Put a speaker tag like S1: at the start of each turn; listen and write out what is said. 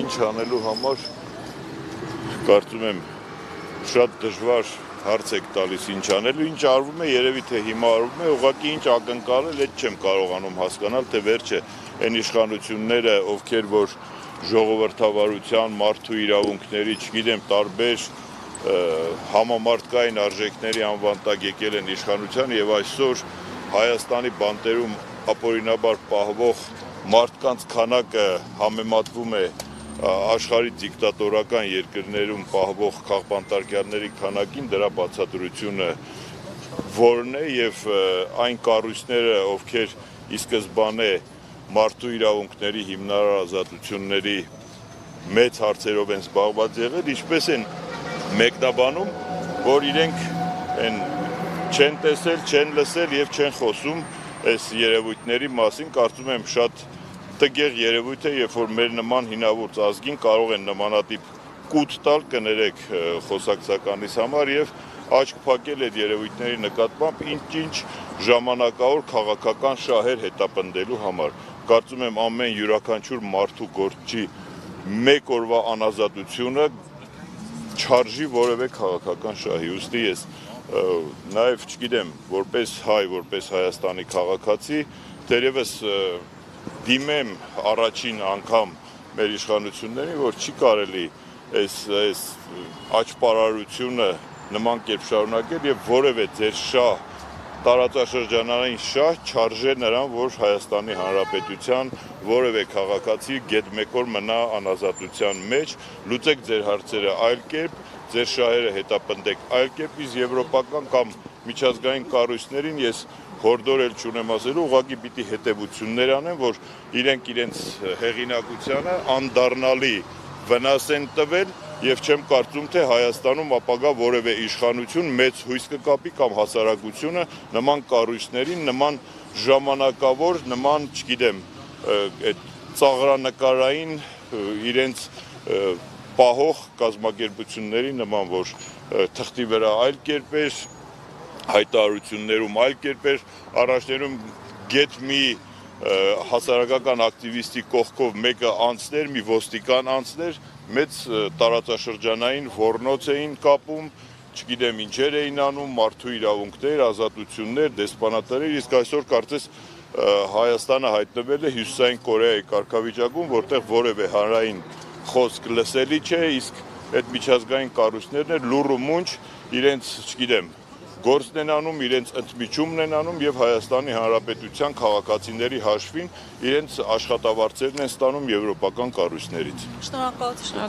S1: ինչ անելու համար կարծում եմ շատ դժվար հարց եք տալիս ինչ անելու, ինչ արվում է, երևի թե հիմա արվում է, ուղղակի ինչ ակնկալել, այդ չեմ կարողանում հասկանալ, թե վերջը այն իշխանությունները, ովքեր որ ժողովրդավարության, մարդու իրավունքների, չգիտեմ, տարբեր համամարտկային արժեքների անվան տակ եկել են իշխանության եւ այսօր Հայաստանի բանտերում ապօրինաբար պահվող մարդկանց քանակը համեմատվում է աշխարհի դիկտատորական երկրներում պահվող քաղբանտարկյալների քանակին, դրա բացատրությունը որն է եւ այն կառույցները, ովքեր ի սկզբանե մարդու իրավունքների հիմնարար ազատությունների մեծ հարցերով են զբաղված եղել, ինչպես են մեկնաբանում, որ իրենք չեն տեսել, չեն լսել եւ չեն խոսում այս երևույթների մասին, կարծում եմ շատ տգեղ երևույթ է, երբ որ մեր նման հինավուրց ազգին կարող են նմանատիպ կուտ տալ, կներեք խոսակցականից համար եւ աչք փակել այդ երևույթների նկատմամբ ինչ ժամանակավոր քաղաքական շահեր հետապնդելու համար։ Կարծում եմ ամեն յուրաքանչյուր մարդու գործի մեկ օրվա անազատությունը չարժի որևէ քաղաքական շահի, ուստի ես նաեւ չգիտեմ, որպես հայ, որպես Հայաստանի քաղաքացի, դերևս դիմեմ առաջին անգամ մեր իշխանություններին, որ չի կարելի այս աճպարարությունը նման կերպ շարունակել եւ որևէ ձեր շահ, տարածաշրջանային շահ չարժե նրան, որ Հայաստանի Հանրապետության որևէ քաղաքացի գեթ մեկ օր մնա անազատության մեջ, լուծեք ձեր հարցերը այլ կերպ, ձեր շահերը հետապնդեք այլ կերպ, իսկ եվրոպական կամ միջազգային կառույցներին ես հորդորել չունեմ ասելու, ուղղակի պիտի հետևություններ անեն, որ իրենք իրենց հեղինակությանը անդառնալի վնաս են տվել եւ չեմ կարծում, թե Հայաստանում ապագա որևէ իշխանություն մեծ հույս կկապի կամ հասարակությունը նման կառույցներին, նման ժամանակավոր, նման, չգիտեմ, այդ ծաղրանկարային իրենց պահող կազմակերպությունների նման, որ թղթի վրա այլ կերպ էր, հայտարարություններում այլ կերպեր, առաջներում գեթ մի հասարակական ակտիվիստի կողքով մեկը անցներ, մի ոստիկան անցներ, մեծ տարածաշրջանային ոռնոց էին կապում, չգիտեմ ինչեր էին անում, մարդու իրավունքներ, ազատություններ, դեսպանատներ, իսկ այսօր կարծես Հայաստանը հայտնվել է Հյուսիսային Կորեայի կարգավիճակում, որտեղ որևէ հանրային խոսք լսելի չէ, իսկ այդ միջազգային կառույցներն էլ լուռ ու մունջ իրենց, չգիտեմ, գործն են անում, իրենց ընդմիջումն են անում եւ Հայաստանի Հանրապետության քաղաքացիների հաշվին իրենց աշխատավարձերն են ստանում եվրոպական կառույցներից։
S2: Շնորհակալություն։